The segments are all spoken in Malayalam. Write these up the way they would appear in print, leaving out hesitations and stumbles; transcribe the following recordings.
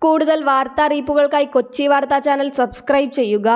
കൂടുതൽ വാർത്താ അറിയിപ്പുകൾക്കായി കൊച്ചി വാർത്താ ചാനൽ സബ്സ്ക്രൈബ് ചെയ്യുക.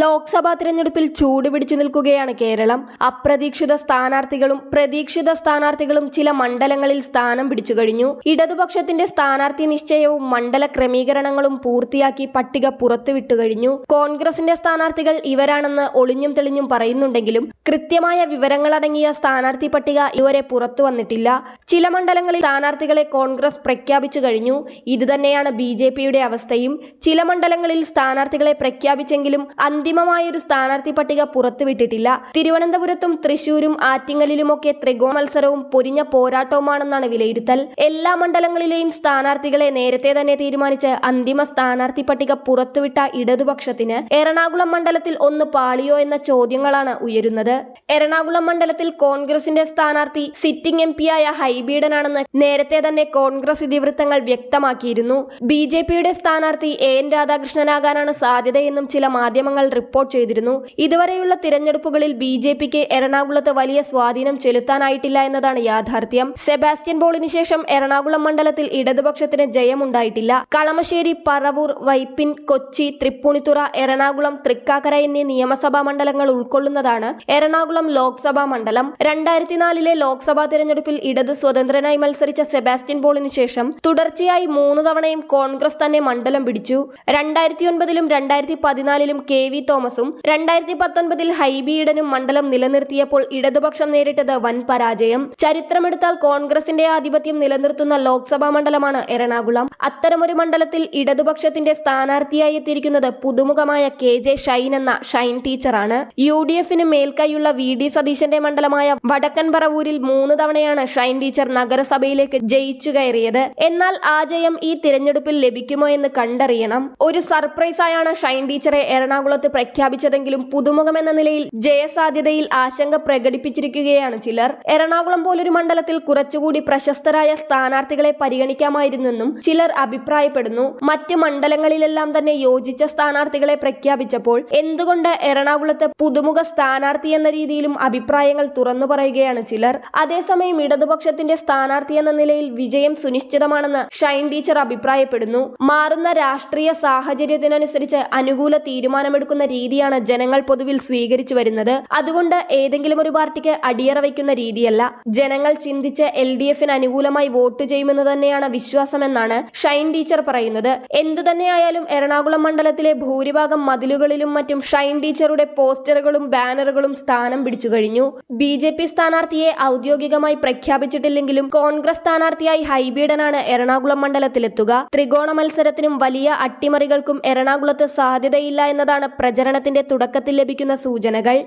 ലോക്സഭാ തിരഞ്ഞെടുപ്പിൽ ചൂടുപിടിച്ചു നിൽക്കുകയാണ് കേരളം. അപ്രതീക്ഷിത സ്ഥാനാർത്ഥികളും പ്രതീക്ഷിത സ്ഥാനാർത്ഥികളും ചില മണ്ഡലങ്ങളിൽ സ്ഥാനം പിടിച്ചു കഴിഞ്ഞു. ഇടതുപക്ഷത്തിന്റെ സ്ഥാനാർത്ഥി നിശ്ചയവും മണ്ഡല ക്രമീകരണങ്ങളും പൂർത്തിയാക്കി പട്ടിക പുറത്തുവിട്ടു കഴിഞ്ഞു. കോൺഗ്രസിന്റെ സ്ഥാനാർത്ഥികൾ ഇവരാണെന്ന് ഒളിഞ്ഞും തെളിഞ്ഞും പറയുന്നുണ്ടെങ്കിലും കൃത്യമായ വിവരങ്ങളടങ്ങിയ സ്ഥാനാർത്ഥി പട്ടിക ഇതുവരെ പുറത്തു വന്നിട്ടില്ല. ചില മണ്ഡലങ്ങളിൽ സ്ഥാനാർത്ഥികളെ കോൺഗ്രസ് പ്രഖ്യാപിച്ചു കഴിഞ്ഞു. ഇതുതന്നെയാണ് BJPയുടെ അവസ്ഥയും. ചില മണ്ഡലങ്ങളിൽ സ്ഥാനാർത്ഥികളെ പ്രഖ്യാപിച്ചെങ്കിലും അന്തിമമായൊരു സ്ഥാനാർത്ഥി പട്ടിക പുറത്തുവിട്ടിട്ടില്ല. തിരുവനന്തപുരത്തും തൃശൂരും ആറ്റിങ്ങലിലുമൊക്കെ ത്രികോണ മത്സരവും പൊരിഞ്ഞ പോരാട്ടവുമാണെന്നാണ് വിലയിരുത്തൽ. എല്ലാ മണ്ഡലങ്ങളിലെയും സ്ഥാനാർത്ഥികളെ നേരത്തെ തന്നെ തീരുമാനിച്ച് അന്തിമ സ്ഥാനാർത്ഥി പട്ടിക പുറത്തുവിട്ട ഇടതുപക്ഷത്തിന് എറണാകുളം മണ്ഡലത്തിൽ ഒന്ന് പാളിയോ എന്ന ചോദ്യങ്ങളാണ് ഉയരുന്നത്. എറണാകുളം മണ്ഡലത്തിൽ കോൺഗ്രസിന്റെ സ്ഥാനാർത്ഥി സിറ്റിംഗ് MP-യായ ഹൈബീഡനാണെന്ന് നേരത്തെ തന്നെ കോൺഗ്രസ് ഇതിവൃത്തങ്ങൾ വ്യക്തമാക്കിയിരുന്നു. BJPയുടെ സ്ഥാനാർത്ഥി AN രാധാകൃഷ്ണനാകാനാണ് സാധ്യതയെന്നും ചില മാധ്യമങ്ങൾ റിപ്പോർട്ട് ചെയ്തിരുന്നു. ഇതുവരെയുള്ള തിരഞ്ഞെടുപ്പുകളിൽ BJPക്ക് എറണാകുളത്ത് വലിയ സ്വാധീനം ചെലുത്താനായിട്ടില്ല എന്നതാണ് യാഥാർത്ഥ്യം. സെബാസ്റ്റ്യൻ പോളിന് ശേഷം എറണാകുളം മണ്ഡലത്തിൽ ഇടതുപക്ഷത്തിന് ജയമുണ്ടായിട്ടില്ല. കളമശ്ശേരി, പറവൂർ, വൈപ്പിൻ, കൊച്ചി, തൃപ്പൂണിത്തുറ, എറണാകുളം, തൃക്കാക്കര എന്നീ നിയമസഭാ മണ്ഡലങ്ങൾ ഉൾക്കൊള്ളുന്നതാണ് എറണാകുളം ലോക്സഭാ മണ്ഡലം. 2004 ലോക്സഭാ തിരഞ്ഞെടുപ്പിൽ ഇടത് സ്വതന്ത്രനായി മത്സരിച്ച സെബാസ്റ്റ്യൻ പോളിന് ശേഷം തുടർച്ചയായി 3 തവണയും കോൺഗ്രസ് തന്നെ മണ്ഡലം പിടിച്ചു. 2009 2014 KV തോമസും 2019 ഹൈബി ഈഡനും മണ്ഡലം നിലനിർത്തിയപ്പോൾ ഇടതുപക്ഷം നേരിട്ടത് വൻ പരാജയം. ചരിത്രമെടുത്താൽ കോൺഗ്രസിന്റെ ആധിപത്യം നിലനിർത്തുന്ന ലോക്സഭാ മണ്ഡലമാണ് എറണാകുളം. അത്തരമൊരു മണ്ഡലത്തിൽ ഇടതുപക്ഷത്തിന്റെ സ്ഥാനാർത്ഥിയായി എത്തിയിരിക്കുന്നത് പുതുമുഖമായ KJ ഷൈൻ എന്ന ഷൈൻ ടീച്ചറാണ്. UDFന് മേൽക്കൈയുള്ള VD സതീശന്റെ മണ്ഡലമായ വടക്കൻ പറവൂരിൽ 3 തവണയാണ് ഷൈൻ ടീച്ചർ നഗരസഭയിലേക്ക് ജയിച്ചു കയറിയത്. എന്നാൽ ആ ജയം ഈ തിരഞ്ഞെടുപ്പിൽ ലഭിക്കുമോ എന്ന് കണ്ടറിയണം. ഒരു സർപ്രൈസായാണ് ഷൈൻ ടീച്ചറെ എറണാകുളത്ത് പ്രഖ്യാപിച്ചതെങ്കിലും പുതുമുഖമെന്ന നിലയിൽ ജയസാധ്യതയിൽ ആശങ്ക പ്രകടിപ്പിച്ചിരിക്കുകയാണ് ചിലർ. എറണാകുളം പോലൊരു മണ്ഡലത്തിൽ കുറച്ചുകൂടി പ്രശസ്തരായ സ്ഥാനാർത്ഥികളെ പരിഗണിക്കാമായിരുന്നെന്നും ചിലർ അഭിപ്രായപ്പെടുന്നു. മറ്റ് മണ്ഡലങ്ങളിലെല്ലാം തന്നെ യോജിച്ച സ്ഥാനാർത്ഥികളെ പ്രഖ്യാപിച്ചപ്പോൾ എന്തുകൊണ്ട് എറണാകുളത്ത് പുതുമുഖ സ്ഥാനാർത്ഥി എന്ന രീതിയിലും അഭിപ്രായങ്ങൾ തുറന്നു പറയുകയാണ് ചിലർ. അതേസമയം ഇടതുപക്ഷത്തിന്റെ സ്ഥാനാർത്ഥി എന്ന നിലയിൽ വിജയം സുനിശ്ചിതമാണെന്ന് ഷൈൻ ടീച്ചർ അഭിപ്രായപ്പെടുന്നു. മാറുന്ന രാഷ്ട്രീയ സാഹചര്യത്തിനനുസരിച്ച് അനുകൂല തീരുമാനമെടുക്കുന്ന രീതിയാണ് ജനങ്ങൾ പൊതുവിൽ സ്വീകരിച്ചു വരുന്നത്. അതുകൊണ്ട് ഏതെങ്കിലും ഒരു പാർട്ടിക്ക് അടിയറ വയ്ക്കുന്ന രീതിയല്ല. ജനങ്ങൾ ചിന്തിച്ച് LDFന് അനുകൂലമായി വോട്ട് ചെയ്യുമെന്ന് തന്നെയാണ് വിശ്വാസമെന്നാണ് ഷൈൻ ടീച്ചർ പറയുന്നത്. എന്തുതന്നെയായാലും എറണാകുളം മണ്ഡലത്തിലെ ഭൂരിഭാഗം മതിലുകളിലും മറ്റും ഷൈൻ ടീച്ചറുടെ പോസ്റ്ററുകളും ബാനറുകളും സ്ഥാനം പിടിച്ചു കഴിഞ്ഞു. BJP സ്ഥാനാർത്ഥിയെ ഔദ്യോഗികമായി പ്രഖ്യാപിച്ചിട്ടില്ലെങ്കിലും കോൺഗ്രസ് സ്ഥാനാർത്ഥിയായി ഹൈബീഡനാണ് എറണാകുളം മണ്ഡലത്തിലെത്തുക. ത്രികോണ മത്സരത്തിനും വലിയ അട്ടിമറികൾക്കും എറണാകുളത്ത് സാധ്യതയില്ല എന്നതാണ് പ്രചരണത്തിന്റെ തുടക്കത്തിൽ ലഭിക്കുന്ന സൂചനകൾ.